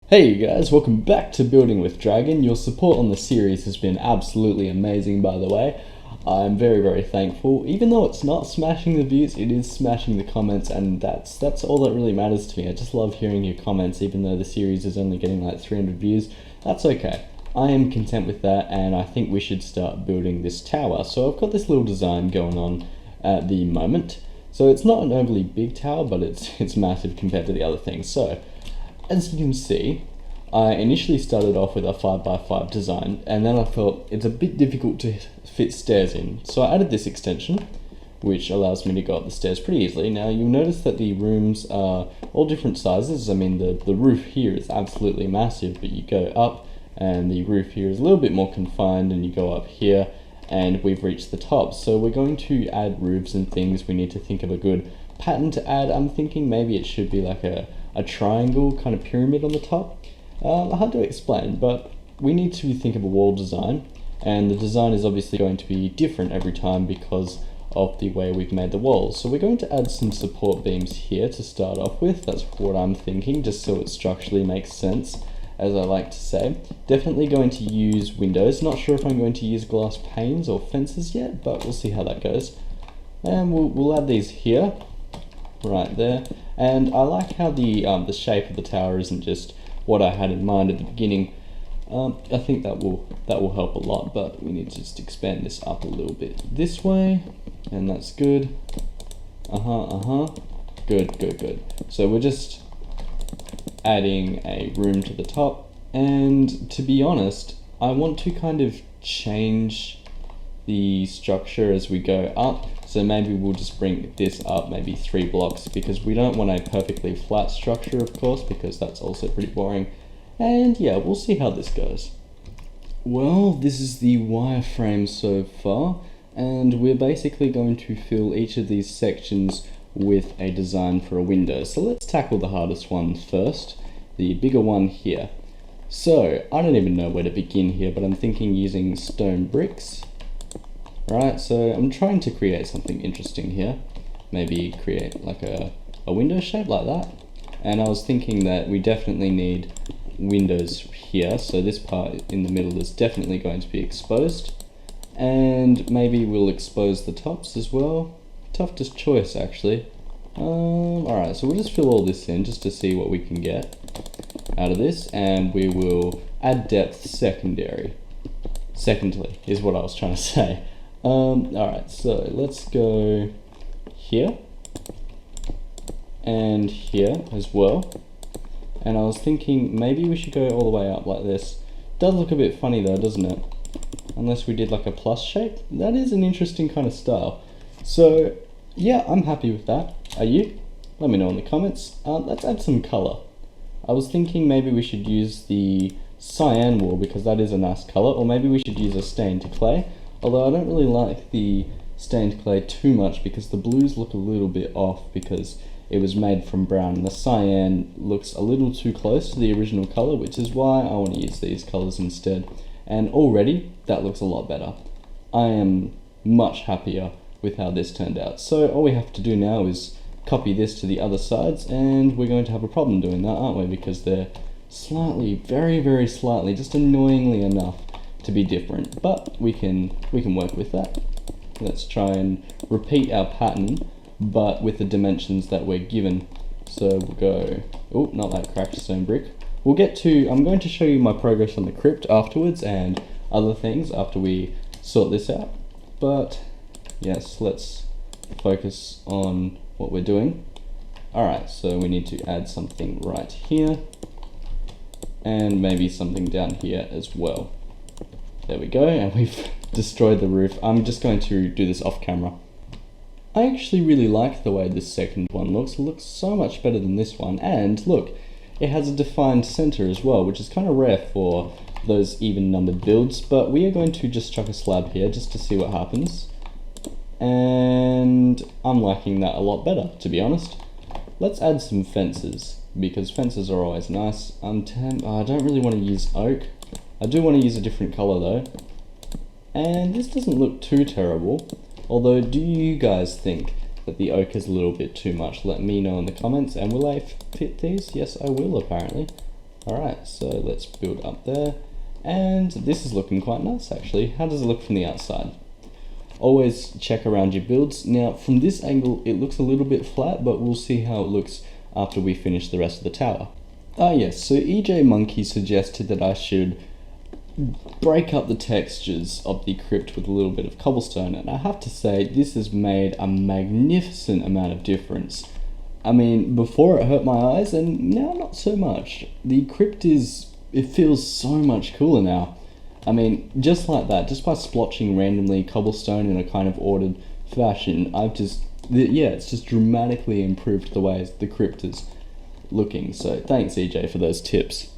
Hey guys, welcome back to Building with Jragon. Your support on the series has been absolutely amazing, by the way. I'm very thankful. Even though it's not smashing the views, it is smashing the comments, and that's all that really matters to me. I just love hearing your comments, even though the series is only getting like 300 views. That's okay. I am content with that, and I think we should start building this tower. So I've got this little design going on at the moment. So it's not an overly big tower, but it's massive compared to the other things. So as you can see, I initially started off with a 5x5 design, and then I thought it's a bit difficult to fit stairs in. So I added this extension, which allows me to go up the stairs pretty easily. Now you'll notice that the rooms are all different sizes. I mean, the roof here is absolutely massive, but you go up and the roof here is a little bit more confined, and you go up here and we've reached the top. So we're going to add roofs and things. We need to think of a good pattern to add. I'm thinking maybe it should be like a triangle kind of pyramid on the top. Hard to explain, but we need to think of a wall design, and the design is obviously going to be different every time because of the way we've made the walls. So we're going to add some support beams here to start off with. That's what I'm thinking, just so it structurally makes sense, as I like to say. Definitely going to use windows. Not sure if I'm going to use glass panes or fences yet, but we'll see how that goes. And we'll add these here, right there. And I like how the shape of the tower isn't just what I had in mind at the beginning. I think that will help a lot, but we need to just expand this up a little bit this way, and that's good. Good. So we're just adding a room to the top, and to be honest, I want to kind of change the structure as we go up. So maybe we'll just bring this up maybe 3 blocks, because we don't want a perfectly flat structure, of course, because that's also pretty boring. And yeah, we'll see how this goes. Well, this is the wireframe so far, and we're basically going to fill each of these sections with a design for a window. So let's tackle the hardest one first, the bigger one here. So I don't even know where to begin here, but I'm thinking using stone bricks. Right, so I'm trying to create something interesting here. Maybe create like a window shape like that. And I was thinking that we definitely need windows here, so this part in the middle is definitely going to be exposed. And maybe we'll expose the tops as well. Toughest choice, actually. Alright, so we'll just fill all this in just to see what we can get out of this, and we will add depth secondly, is what I was trying to say. Alright, so let's go here and here as well. And I was thinking maybe we should go all the way up like this. Does look a bit funny though, doesn't it? Unless we did like a plus shape. That is an interesting kind of style. So yeah, I'm happy with that. Are you? Let me know in the comments. Let's add some color. I was thinking maybe we should use the cyan wall, because that is a nice color, or maybe we should use a stained clay. Although I don't really like the stained clay too much, because the blues look a little bit off because it was made from brown, and the cyan looks a little too close to the original color, which is why I want to use these colors instead. And already that looks a lot better. I am much happier with how this turned out. So all we have to do now is copy this to the other sides, and we're going to have a problem doing that, aren't we? Because they're slightly, very slightly, just annoyingly enough to be different, but we can work with that. Let's try and repeat our pattern, but with the dimensions that we're given. So we'll go, oh, not that cracked stone brick. We'll get to, I'm going to show you my progress on the crypt afterwards and other things after we sort this out. But yes, let's focus on what we're doing. Alright, so we need to add something right here, and maybe something down here as well. There we go, and we've destroyed the roof. I'm just going to do this off camera. I actually really like the way this second one looks. It looks so much better than this one, and look, it has a defined center as well, which is kind of rare for those even numbered builds, but we are going to just chuck a slab here just to see what happens. And I'm liking that a lot better, to be honest. Let's add some fences, because fences are always nice. I don't really want to use oak. I do want to use a different color though. And this doesn't look too terrible. Although, do you guys think that the oak is a little bit too much? Let me know in the comments. And will I fit these? Yes, I will, apparently. Alright, so let's build up there. And this is looking quite nice actually. How does it look from the outside? Always check around your builds. Now from this angle it looks a little bit flat, but we'll see how it looks after we finish the rest of the tower. Ah yes, so EJ Monkey suggested that I should break up the textures of the crypt with a little bit of cobblestone, and I have to say this has made a magnificent amount of difference. I mean, before it hurt my eyes and now not so much. The crypt it feels so much cooler now. I mean, just like that, just by splotching randomly cobblestone in a kind of ordered fashion, it's just dramatically improved the way the crypt is looking. So thanks EJ for those tips.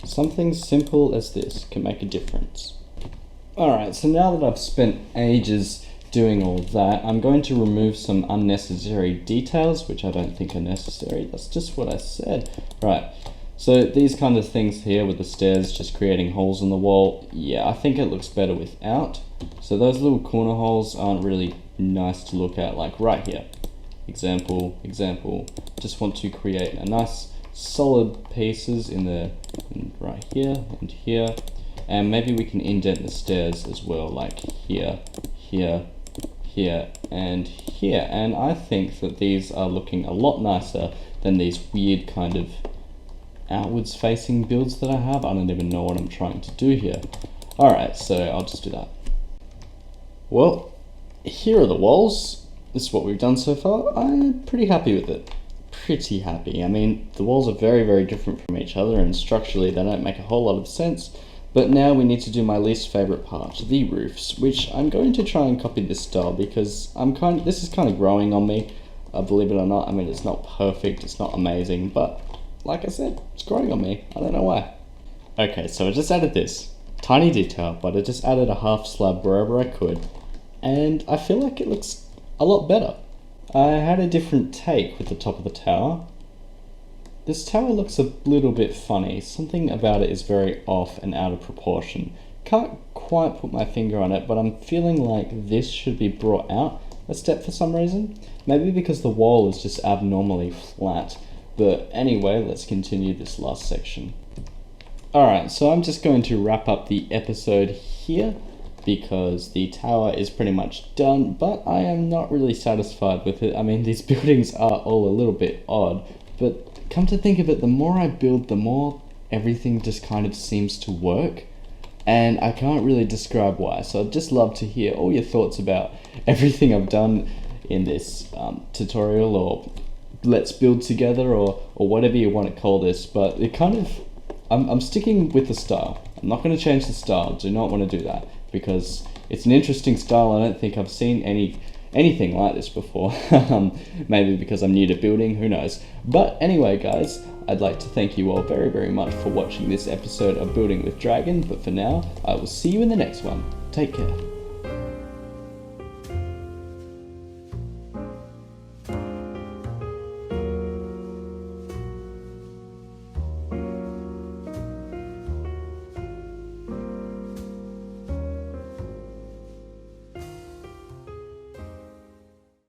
Something simple as this can make a difference. Alright, so now that I've spent ages doing all that, I'm going to remove some unnecessary details, which I don't think are necessary. That's just what I said. Right, so these kind of things here with the stairs just creating holes in the wall, yeah, I think it looks better without. So those little corner holes aren't really nice to look at, like right here. Example. Just want to create a nice solid pieces right here and here, and maybe we can indent the stairs as well, like here, and here. And I think that these are looking a lot nicer than these weird kind of outwards facing builds that I have. I don't even know what I'm trying to do here. Alright, so I'll just do that. Well, here are the walls. This is what we've done so far. I'm pretty happy with it. Pretty happy. I mean, the walls are very, very different from each other, and structurally they don't make a whole lot of sense. But now we need to do my least favorite part, the roofs, which I'm going to try and copy this style because this is kind of growing on me, believe it or not. I mean, it's not perfect, it's not amazing, but like I said, it's growing on me. I don't know why. Okay, so I just added this tiny detail, but I just added a half slab wherever I could, and I feel like it looks a lot better. I had a different take with the top of the tower. This tower looks a little bit funny. Something about it is very off and out of proportion. Can't quite put my finger on it, but I'm feeling like this should be brought out a step for some reason. Maybe because the wall is just abnormally flat. But anyway, let's continue this last section. Alright, so I'm just going to wrap up the episode here, because the tower is pretty much done, but I am not really satisfied with it. I mean, these buildings are all a little bit odd, but come to think of it, the more I build, the more everything just kind of seems to work, and I can't really describe why. So I'd just love to hear all your thoughts about everything I've done in this tutorial, or let's build together, or whatever you want to call this. But it kind of, I'm sticking with the style. I'm not going to change the style. Do not want to do that, because it's an interesting style. I don't think I've seen anything like this before. Maybe because I'm new to building, who knows. But anyway guys, I'd like to thank you all very, very much for watching this episode of Building with Jragon. But for now, I will see you in the next one. Take care.